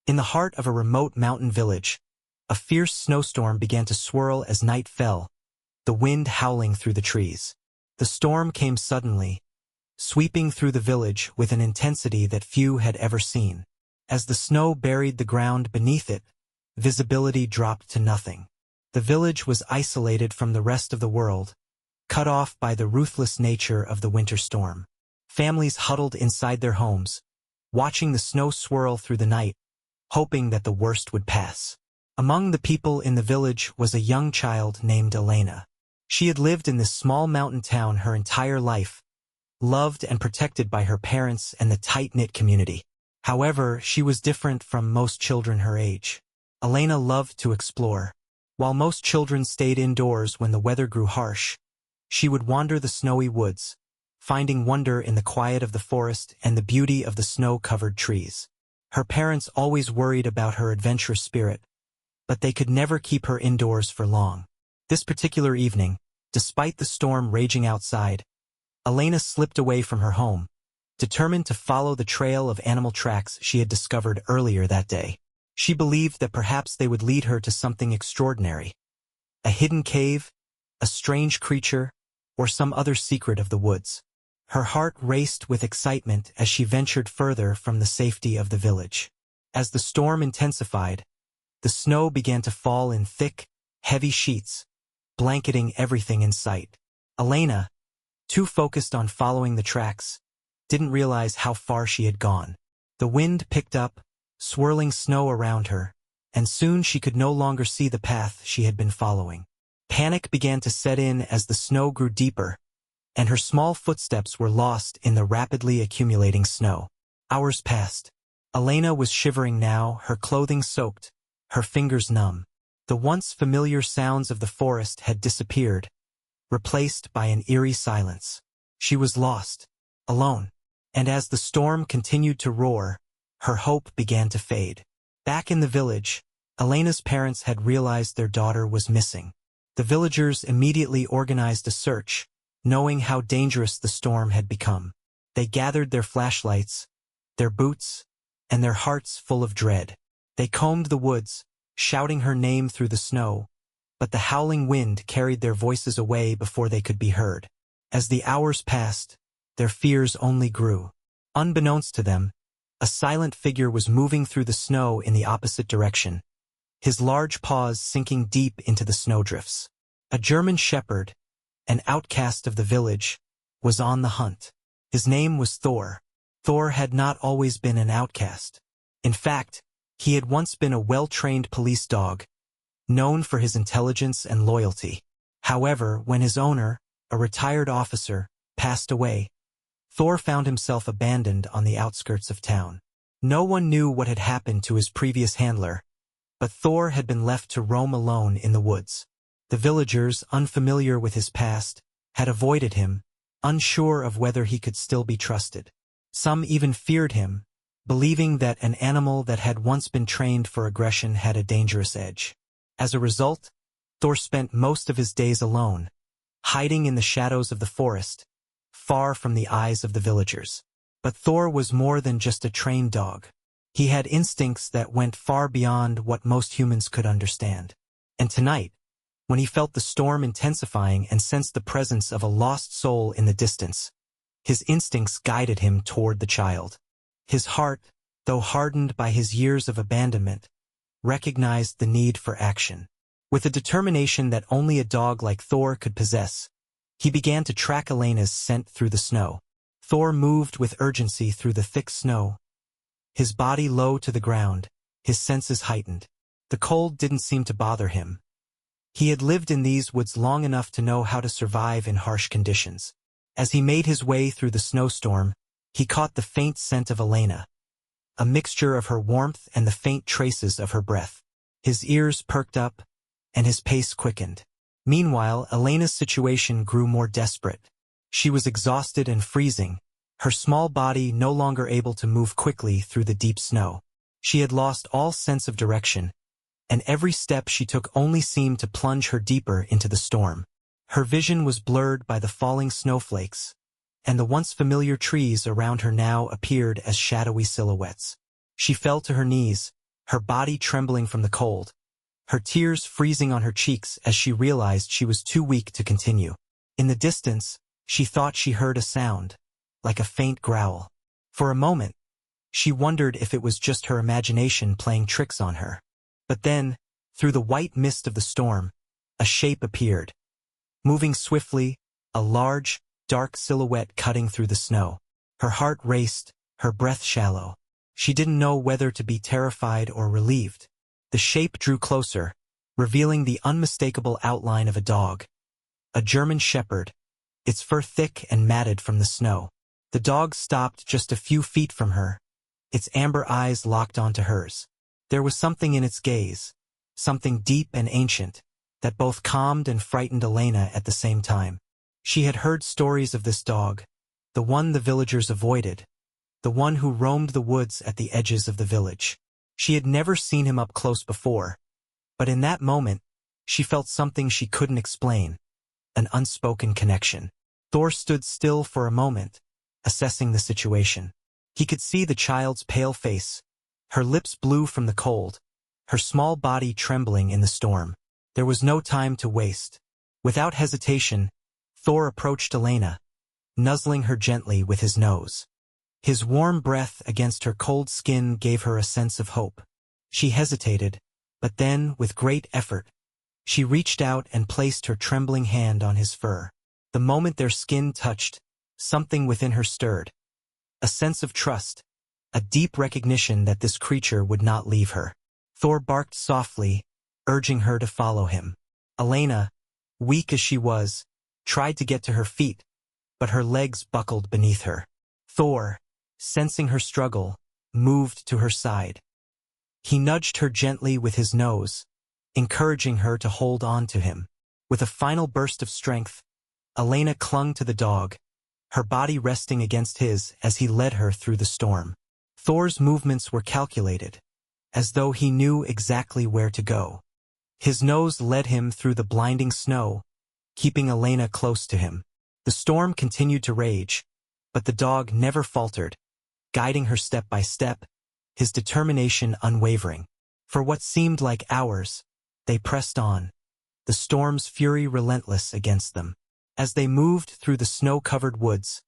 In the heart of a remote mountain village, a fierce snowstorm began to swirl as night fell, the wind howling through the trees. The storm came suddenly, sweeping through the village with an intensity that few had ever seen. As the snow buried the ground beneath it, visibility dropped to nothing. The village was isolated from the rest of the world, cut off by the ruthless nature of the winter storm. Families huddled inside their homes, watching the snow swirl through the night, hoping that the worst would pass. Among the people in the village was a young child named Elena. She had lived in this small mountain town her entire life, loved and protected by her parents and the tight-knit community. However, she was different from most children her age. Elena loved to explore. While most children stayed indoors when the weather grew harsh, she would wander the snowy woods, finding wonder in the quiet of the forest and the beauty of the snow-covered trees. Her parents always worried about her adventurous spirit, but they could never keep her indoors for long. This particular evening, despite the storm raging outside, Elena slipped away from her home, determined to follow the trail of animal tracks she had discovered earlier that day. She believed that perhaps they would lead her to something extraordinary. A hidden cave, a strange creature, or some other secret of the woods. Her heart raced with excitement as she ventured further from the safety of the village. As the storm intensified, the snow began to fall in thick, heavy sheets, blanketing everything in sight. Elena, too focused on following the tracks, didn't realize how far she had gone. The wind picked up, swirling snow around her, and soon she could no longer see the path she had been following. Panic began to set in as the snow grew deeper, and her small footsteps were lost in the rapidly accumulating snow. Hours passed. Elena was shivering now, her clothing soaked, her fingers numb. The once familiar sounds of the forest had disappeared, replaced by an eerie silence. She was lost, alone, and as the storm continued to roar, her hope began to fade. Back in the village, Elena's parents had realized their daughter was missing. The villagers immediately organized a search, knowing how dangerous the storm had become. They gathered their flashlights, their boots, and their hearts full of dread. They combed the woods, shouting her name through the snow, but the howling wind carried their voices away before they could be heard. As the hours passed, their fears only grew. Unbeknownst to them, a silent figure was moving through the snow in the opposite direction, his large paws sinking deep into the snowdrifts. A German shepherd, an outcast of the village, was on the hunt. His name was Thor. Thor had not always been an outcast. In fact, he had once been a well-trained police dog, known for his intelligence and loyalty. However, when his owner, a retired officer, passed away, Thor found himself abandoned on the outskirts of town. No one knew what had happened to his previous handler, but Thor had been left to roam alone in the woods. The villagers, unfamiliar with his past, had avoided him, unsure of whether he could still be trusted. Some even feared him, believing that an animal that had once been trained for aggression had a dangerous edge. As a result, Thor spent most of his days alone, hiding in the shadows of the forest, far from the eyes of the villagers. But Thor was more than just a trained dog. He had instincts that went far beyond what most humans could understand. And tonight, when he felt the storm intensifying and sensed the presence of a lost soul in the distance, his instincts guided him toward the child. His heart, though hardened by his years of abandonment, recognized the need for action. With a determination that only a dog like Thor could possess, he began to track Elena's scent through the snow. Thor moved with urgency through the thick snow, his body low to the ground, his senses heightened. The cold didn't seem to bother him. He had lived in these woods long enough to know how to survive in harsh conditions. As he made his way through the snowstorm, he caught the faint scent of Elena, a mixture of her warmth and the faint traces of her breath. His ears perked up, and his pace quickened. Meanwhile, Elena's situation grew more desperate. She was exhausted and freezing, her small body no longer able to move quickly through the deep snow. She had lost all sense of direction, and every step she took only seemed to plunge her deeper into the storm. Her vision was blurred by the falling snowflakes, and the once familiar trees around her now appeared as shadowy silhouettes. She fell to her knees, her body trembling from the cold, her tears freezing on her cheeks as she realized she was too weak to continue. In the distance, she thought she heard a sound, like a faint growl. For a moment, she wondered if it was just her imagination playing tricks on her. But then, through the white mist of the storm, a shape appeared. Moving swiftly, a large, dark silhouette cutting through the snow. Her heart raced, her breath shallow. She didn't know whether to be terrified or relieved. The shape drew closer, revealing the unmistakable outline of a dog. A German shepherd, its fur thick and matted from the snow. The dog stopped just a few feet from her, its amber eyes locked onto hers. There was something in its gaze, something deep and ancient, that both calmed and frightened Elena at the same time. She had heard stories of this dog, the one the villagers avoided, the one who roamed the woods at the edges of the village. She had never seen him up close before, but in that moment, she felt something she couldn't explain, an unspoken connection. Thor stood still for a moment, assessing the situation. He could see the child's pale face, her lips blue from the cold, her small body trembling in the storm. There was no time to waste. Without hesitation, Thor approached Elena, nuzzling her gently with his nose. His warm breath against her cold skin gave her a sense of hope. She hesitated, but then, with great effort, she reached out and placed her trembling hand on his fur. The moment their skin touched, something within her stirred. A sense of trust, a deep recognition that this creature would not leave her. Thor barked softly, urging her to follow him. Elena, weak as she was, tried to get to her feet, but her legs buckled beneath her. Thor, sensing her struggle, moved to her side. He nudged her gently with his nose, encouraging her to hold on to him. With a final burst of strength, Elena clung to the dog, her body resting against his as he led her through the storm. Thor's movements were calculated, as though he knew exactly where to go. His nose led him through the blinding snow, keeping Elena close to him. The storm continued to rage, but the dog never faltered, guiding her step by step, his determination unwavering. For what seemed like hours, they pressed on, the storm's fury relentless against them. As they moved through the snow-covered woods,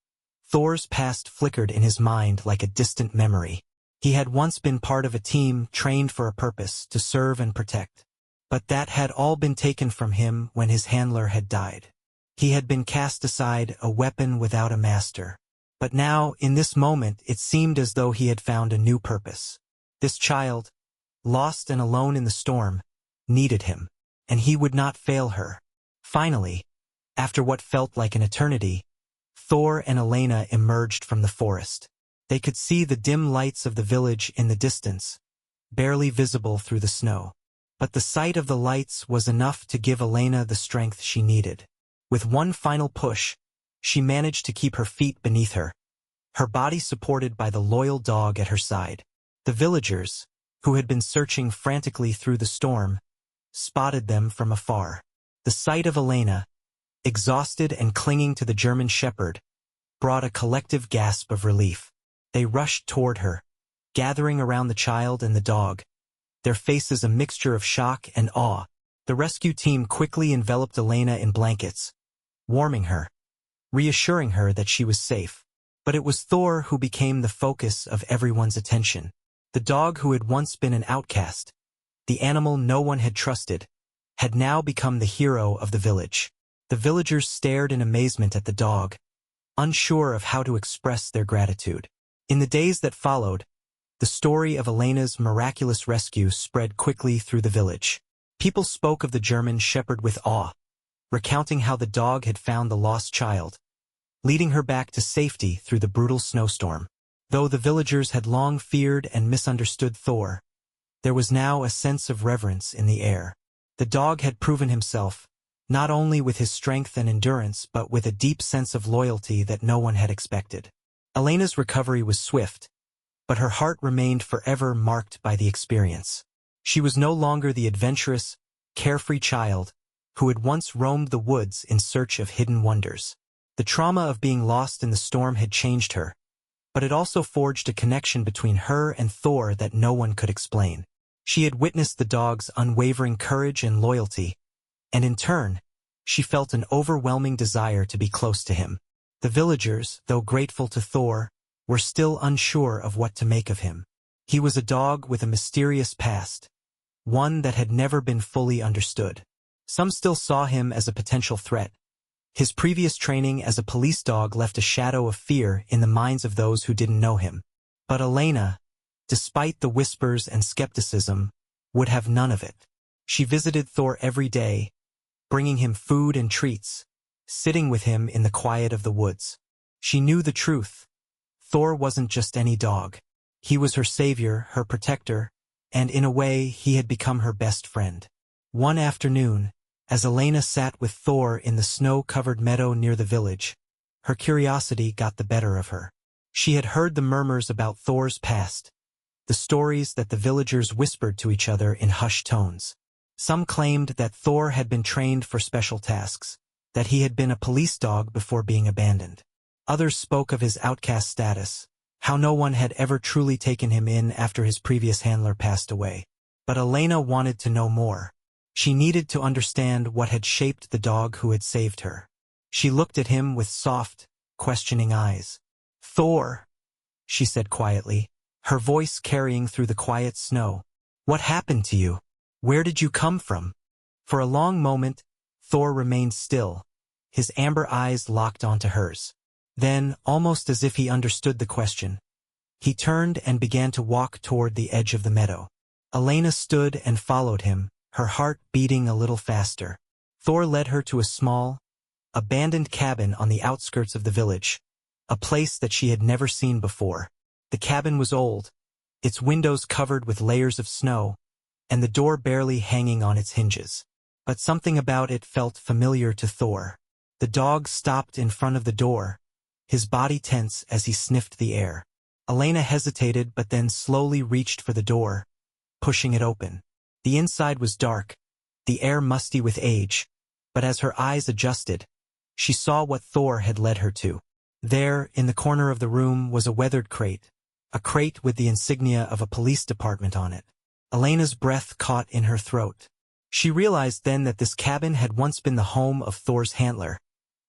Thor's past flickered in his mind like a distant memory. He had once been part of a team trained for a purpose, to serve and protect. But that had all been taken from him when his handler had died. He had been cast aside, a weapon without a master. But now, in this moment, it seemed as though he had found a new purpose. This child, lost and alone in the storm, needed him, and he would not fail her. Finally, after what felt like an eternity, Thor and Elena emerged from the forest. They could see the dim lights of the village in the distance, barely visible through the snow. But the sight of the lights was enough to give Elena the strength she needed. With one final push, she managed to keep her feet beneath her, her body supported by the loyal dog at her side. The villagers, who had been searching frantically through the storm, spotted them from afar. The sight of Elena, exhausted and clinging to the German shepherd, brought a collective gasp of relief. They rushed toward her, gathering around the child and the dog, their faces a mixture of shock and awe. The rescue team quickly enveloped Elena in blankets, warming her, reassuring her that she was safe. But it was Thor who became the focus of everyone's attention. The dog who had once been an outcast, the animal no one had trusted, had now become the hero of the village. The villagers stared in amazement at the dog, unsure of how to express their gratitude. In the days that followed, the story of Elena's miraculous rescue spread quickly through the village. People spoke of the German shepherd with awe, recounting how the dog had found the lost child, leading her back to safety through the brutal snowstorm. Though the villagers had long feared and misunderstood Thor, there was now a sense of reverence in the air. The dog had proven himself, not only with his strength and endurance but with a deep sense of loyalty that no one had expected. Elena's recovery was swift, but her heart remained forever marked by the experience. She was no longer the adventurous, carefree child who had once roamed the woods in search of hidden wonders. The trauma of being lost in the storm had changed her, but it also forged a connection between her and Thor that no one could explain. She had witnessed the dog's unwavering courage and loyalty, and in turn, she felt an overwhelming desire to be close to him. The villagers, though grateful to Thor, were still unsure of what to make of him. He was a dog with a mysterious past, one that had never been fully understood. Some still saw him as a potential threat. His previous training as a police dog left a shadow of fear in the minds of those who didn't know him. But Elena, despite the whispers and skepticism, would have none of it. She visited Thor every day, bringing him food and treats, sitting with him in the quiet of the woods. She knew the truth. Thor wasn't just any dog. He was her savior, her protector, and in a way he had become her best friend. One afternoon, as Elena sat with Thor in the snow-covered meadow near the village, her curiosity got the better of her. She had heard the murmurs about Thor's past, the stories that the villagers whispered to each other in hushed tones. Some claimed that Thor had been trained for special tasks, that he had been a police dog before being abandoned. Others spoke of his outcast status, how no one had ever truly taken him in after his previous handler passed away. But Elena wanted to know more. She needed to understand what had shaped the dog who had saved her. She looked at him with soft, questioning eyes. "Thor," she said quietly, her voice carrying through the quiet snow. "What happened to you? Where did you come from?" For a long moment, Thor remained still, his amber eyes locked onto hers. Then, almost as if he understood the question, he turned and began to walk toward the edge of the meadow. Elena stood and followed him, her heart beating a little faster. Thor led her to a small, abandoned cabin on the outskirts of the village, a place that she had never seen before. The cabin was old, its windows covered with layers of snow, and the door barely hanging on its hinges. But something about it felt familiar to Thor. The dog stopped in front of the door, his body tense as he sniffed the air. Elena hesitated but then slowly reached for the door, pushing it open. The inside was dark, the air musty with age, but as her eyes adjusted, she saw what Thor had led her to. There, in the corner of the room, was a weathered crate, a crate with the insignia of a police department on it. Elena's breath caught in her throat. She realized then that this cabin had once been the home of Thor's handler,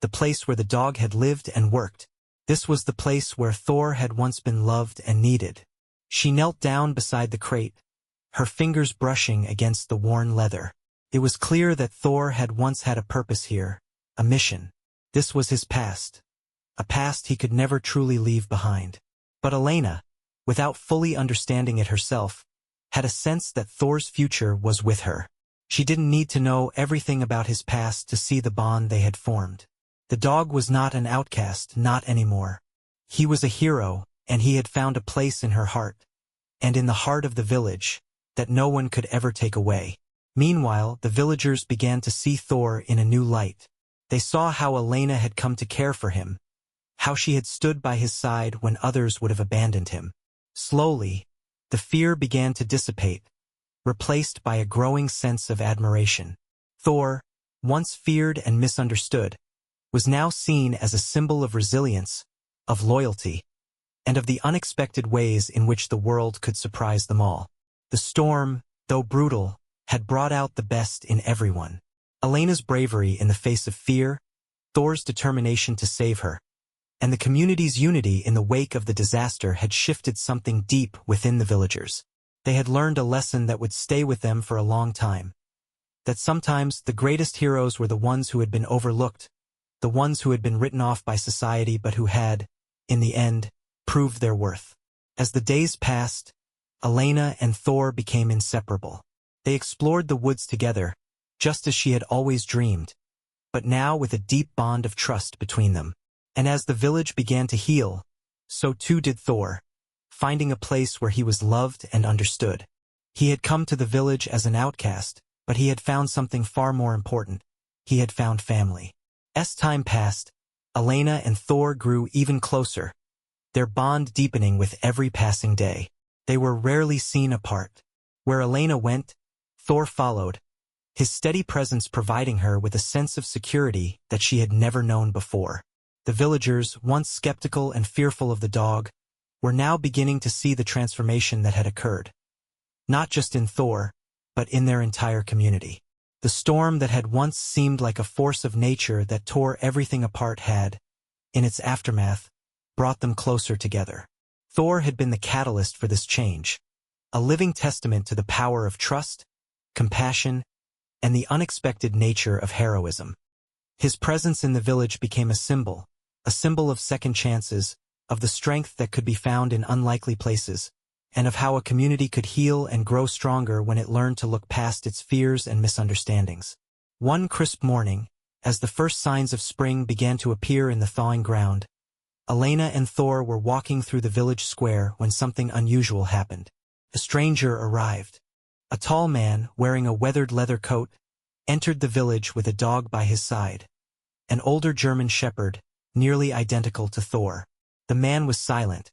the place where the dog had lived and worked. This was the place where Thor had once been loved and needed. She knelt down beside the crate, her fingers brushing against the worn leather. It was clear that Thor had once had a purpose here, a mission. This was his past, a past he could never truly leave behind. But Elena, without fully understanding it herself, had a sense that Thor's future was with her. She didn't need to know everything about his past to see the bond they had formed. The dog was not an outcast, not anymore. He was a hero, and he had found a place in her heart, and in the heart of the village, that no one could ever take away. Meanwhile, the villagers began to see Thor in a new light. They saw how Elena had come to care for him, how she had stood by his side when others would have abandoned him. Slowly, the fear began to dissipate, replaced by a growing sense of admiration. Thor, once feared and misunderstood, was now seen as a symbol of resilience, of loyalty, and of the unexpected ways in which the world could surprise them all. The storm, though brutal, had brought out the best in everyone. Elena's bravery in the face of fear, Thor's determination to save her, and the community's unity in the wake of the disaster had shifted something deep within the villagers. They had learned a lesson that would stay with them for a long time. That sometimes the greatest heroes were the ones who had been overlooked, the ones who had been written off by society but who had, in the end, proved their worth. As the days passed, Elena and Thor became inseparable. They explored the woods together, just as she had always dreamed, but now with a deep bond of trust between them. And as the village began to heal, so too did Thor, finding a place where he was loved and understood. He had come to the village as an outcast, but he had found something far more important. He had found family. As time passed, Elena and Thor grew even closer, their bond deepening with every passing day. They were rarely seen apart. Where Elena went, Thor followed, his steady presence providing her with a sense of security that she had never known before. The villagers, once skeptical and fearful of the dog, were now beginning to see the transformation that had occurred. not just in Thor, but in their entire community. The storm that had once seemed like a force of nature that tore everything apart had, in its aftermath, brought them closer together. Thor had been the catalyst for this change, a living testament to the power of trust, compassion, and the unexpected nature of heroism. His presence in the village became a symbol of second chances, of the strength that could be found in unlikely places, and of how a community could heal and grow stronger when it learned to look past its fears and misunderstandings. One crisp morning, as the first signs of spring began to appear in the thawing ground, Elena and Thor were walking through the village square when something unusual happened. A stranger arrived. A tall man, wearing a weathered leather coat, entered the village with a dog by his side. An older German shepherd, nearly identical to Thor. The man was silent,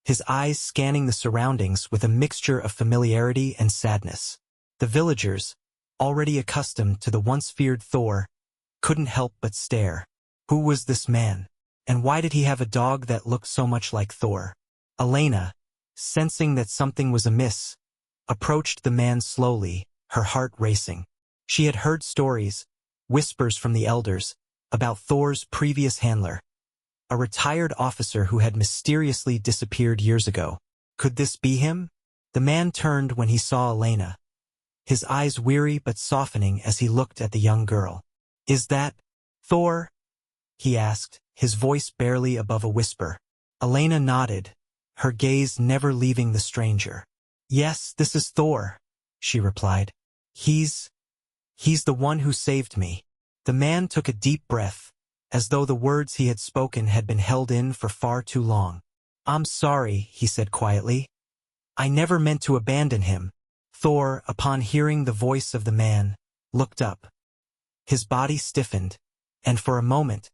his eyes scanning the surroundings with a mixture of familiarity and sadness. The villagers, already accustomed to the once feared Thor, couldn't help but stare. Who was this man? And why did he have a dog that looked so much like Thor? Elena, sensing that something was amiss, approached the man slowly, her heart racing. She had heard stories, whispers from the elders, about Thor's previous handler, a retired officer who had mysteriously disappeared years ago. Could this be him? The man turned when he saw Elena, his eyes weary but softening as he looked at the young girl. "Is that Thor?" he asked, his voice barely above a whisper. Elena nodded, her gaze never leaving the stranger. "Yes, this is Thor," she replied. He's the one who saved me." The man took a deep breath, as though the words he had spoken had been held in for far too long. "I'm sorry," he said quietly. "I never meant to abandon him." Thor, upon hearing the voice of the man, looked up. His body stiffened, and for a moment,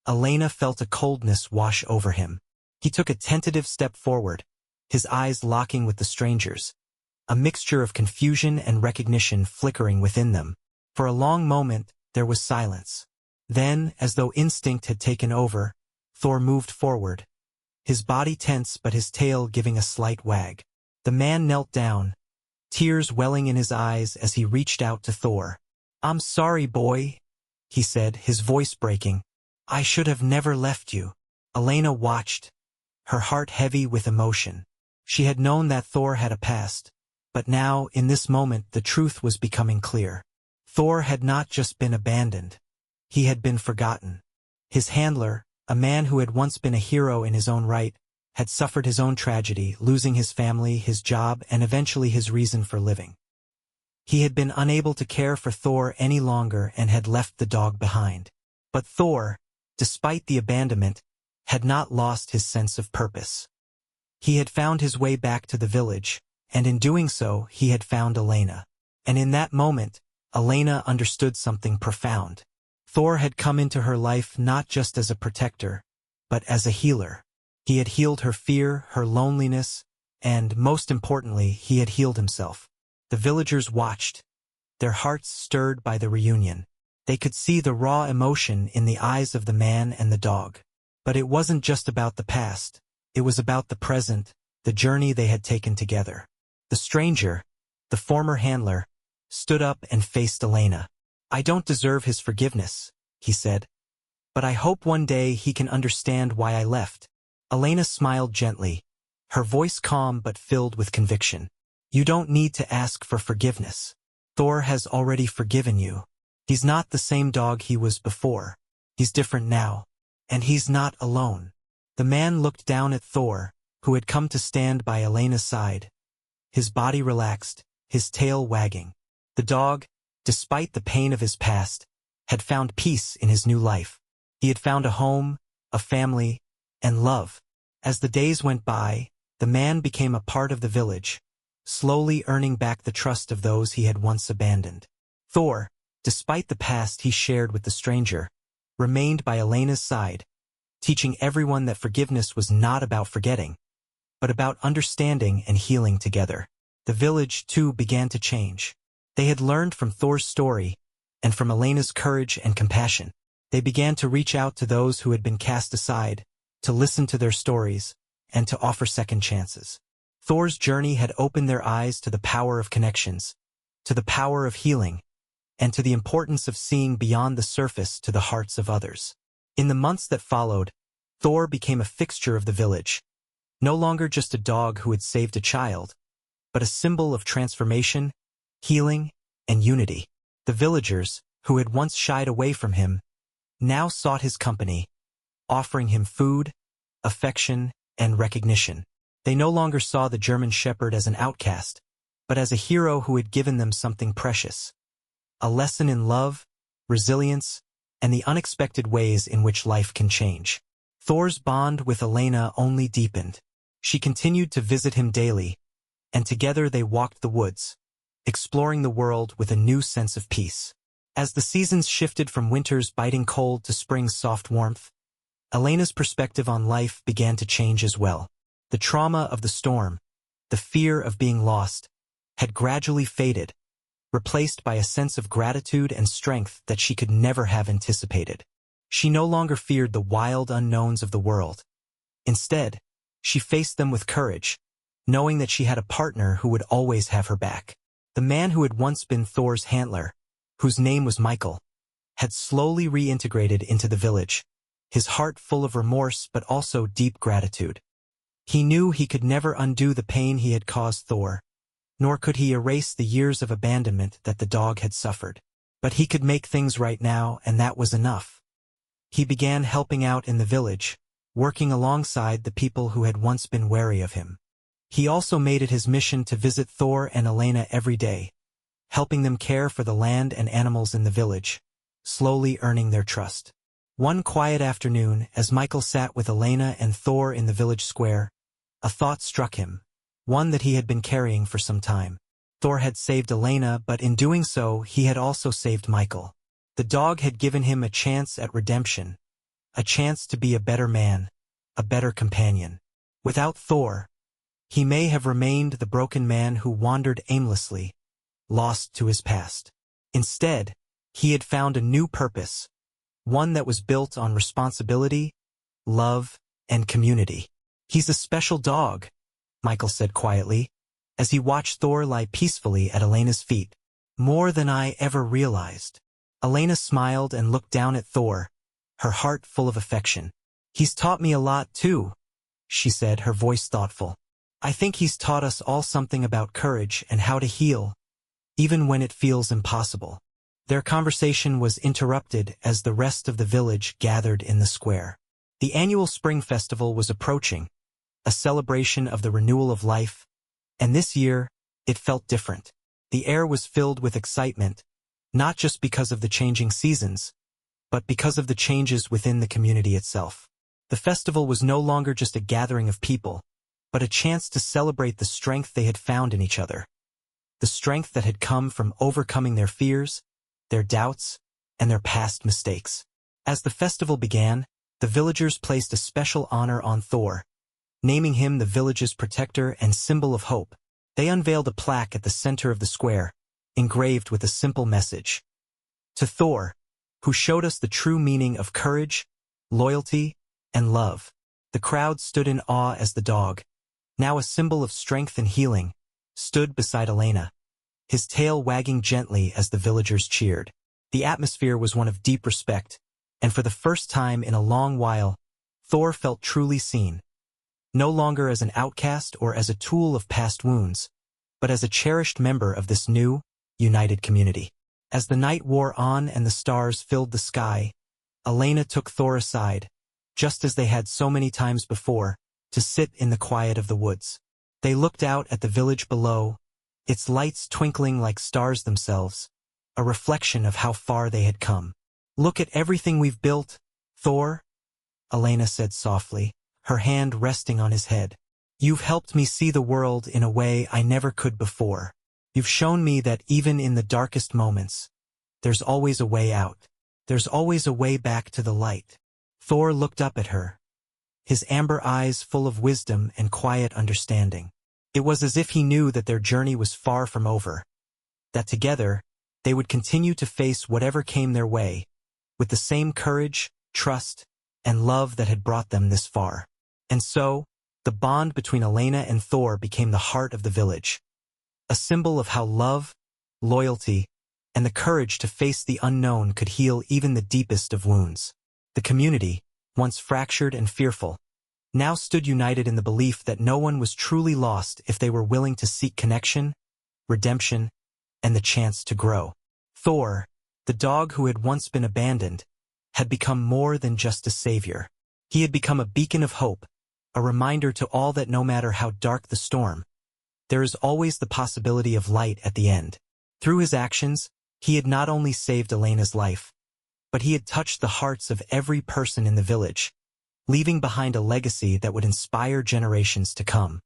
Elena felt a coldness wash over him. He took a tentative step forward, his eyes locking with the stranger's, a mixture of confusion and recognition flickering within them. For a long moment, there was silence. Then, as though instinct had taken over, Thor moved forward, his body tense but his tail giving a slight wag. The man knelt down, tears welling in his eyes as he reached out to Thor. "I'm sorry, boy," he said, his voice breaking. "I should have never left you." Elena watched, her heart heavy with emotion. She had known that Thor had a past, but now, in this moment, the truth was becoming clear. Thor had not just been abandoned. He had been forgotten. His handler, a man who had once been a hero in his own right, had suffered his own tragedy, losing his family, his job, and eventually his reason for living. He had been unable to care for Thor any longer and had left the dog behind. But Thor, despite the abandonment, had not lost his sense of purpose. He had found his way back to the village, and in doing so, he had found Elena. And in that moment, Elena understood something profound. Thor had come into her life not just as a protector, but as a healer. He had healed her fear, her loneliness, and, most importantly, he had healed himself. The villagers watched, their hearts stirred by the reunion. They could see the raw emotion in the eyes of the man and the dog. But it wasn't just about the past. It was about the present, the journey they had taken together. The stranger, the former handler, stood up and faced Elena. "I don't deserve his forgiveness," he said. "But I hope one day he can understand why I left." Elena smiled gently, her voice calm but filled with conviction. "You don't need to ask for forgiveness. Thor has already forgiven you. He's not the same dog he was before. He's different now. And he's not alone." The man looked down at Thor, who had come to stand by Elena's side. His body relaxed, his tail wagging. The dog, despite the pain of his past, had found peace in his new life. He had found a home, a family, and love. As the days went by, the man became a part of the village, slowly earning back the trust of those he had once abandoned. Thor, despite the past he shared with the stranger, remained by Elena's side, teaching everyone that forgiveness was not about forgetting, but about understanding and healing together. The village, too, began to change. They had learned from Thor's story, and from Elena's courage and compassion. They began to reach out to those who had been cast aside, to listen to their stories, and to offer second chances. Thor's journey had opened their eyes to the power of connections, to the power of healing, and to the importance of seeing beyond the surface to the hearts of others. In the months that followed, Thor became a fixture of the village, no longer just a dog who had saved a child, but a symbol of transformation, healing, and unity. The villagers, who had once shied away from him, now sought his company, offering him food, affection, and recognition. They no longer saw the German shepherd as an outcast, but as a hero who had given them something precious. A lesson in love, resilience, and the unexpected ways in which life can change. Thor's bond with Elena only deepened. She continued to visit him daily, and together they walked the woods, exploring the world with a new sense of peace. As the seasons shifted from winter's biting cold to spring's soft warmth, Elena's perspective on life began to change as well. The trauma of the storm, the fear of being lost, had gradually faded, replaced by a sense of gratitude and strength that she could never have anticipated. She no longer feared the wild unknowns of the world. Instead, she faced them with courage, knowing that she had a partner who would always have her back. The man who had once been Thor's handler, whose name was Michael, had slowly reintegrated into the village, his heart full of remorse but also deep gratitude. He knew he could never undo the pain he had caused Thor, nor could he erase the years of abandonment that the dog had suffered. But he could make things right now, and that was enough. He began helping out in the village, working alongside the people who had once been wary of him. He also made it his mission to visit Thor and Elena every day, helping them care for the land and animals in the village, slowly earning their trust. One quiet afternoon, as Michael sat with Elena and Thor in the village square, a thought struck him, one that he had been carrying for some time. Thor had saved Elena, but in doing so, he had also saved Michael. The dog had given him a chance at redemption, a chance to be a better man, a better companion. Without Thor, he may have remained the broken man who wandered aimlessly, lost to his past. Instead, he had found a new purpose, one that was built on responsibility, love, and community. "He's a special dog," Michael said quietly, as he watched Thor lie peacefully at Elena's feet. "More than I ever realized." Elena smiled and looked down at Thor, her heart full of affection. "He's taught me a lot too," she said, her voice thoughtful. "I think he's taught us all something about courage and how to heal, even when it feels impossible." Their conversation was interrupted as the rest of the village gathered in the square. The annual spring festival was approaching, a celebration of the renewal of life, and this year, it felt different. The air was filled with excitement, not just because of the changing seasons, but because of the changes within the community itself. The festival was no longer just a gathering of people, but a chance to celebrate the strength they had found in each other. The strength that had come from overcoming their fears, their doubts, and their past mistakes. As the festival began, the villagers placed a special honor on Thor, naming him the village's protector and symbol of hope. They unveiled a plaque at the center of the square, engraved with a simple message. "To Thor, who showed us the true meaning of courage, loyalty, and love." The crowd stood in awe as the dog, now a symbol of strength and healing, stood beside Elena, his tail wagging gently as the villagers cheered. The atmosphere was one of deep respect, and for the first time in a long while, Thor felt truly seen, no longer as an outcast or as a tool of past wounds, but as a cherished member of this new, united community. As the night wore on and the stars filled the sky, Elena took Thor aside, just as they had so many times before, to sit in the quiet of the woods. They looked out at the village below, its lights twinkling like stars themselves, a reflection of how far they had come. "Look at everything we've built, Thor," Elena said softly, her hand resting on his head. "You've helped me see the world in a way I never could before. You've shown me that even in the darkest moments, there's always a way out. There's always a way back to the light." Thor looked up at her, his amber eyes full of wisdom and quiet understanding. It was as if he knew that their journey was far from over, that together, they would continue to face whatever came their way, with the same courage, trust, and love that had brought them this far. And so, The bond between Elena and Thor became the heart of the village, a symbol of how love, loyalty, and the courage to face the unknown could heal even the deepest of wounds. The community, once fractured and fearful, now stood united in the belief that no one was truly lost if they were willing to seek connection, redemption, and the chance to grow. Thor, the dog who had once been abandoned, had become more than just a savior. He had become a beacon of hope, a reminder to all that no matter how dark the storm, there is always the possibility of light at the end. Through his actions, he had not only saved Elena's life, but he had touched the hearts of every person in the village, leaving behind a legacy that would inspire generations to come.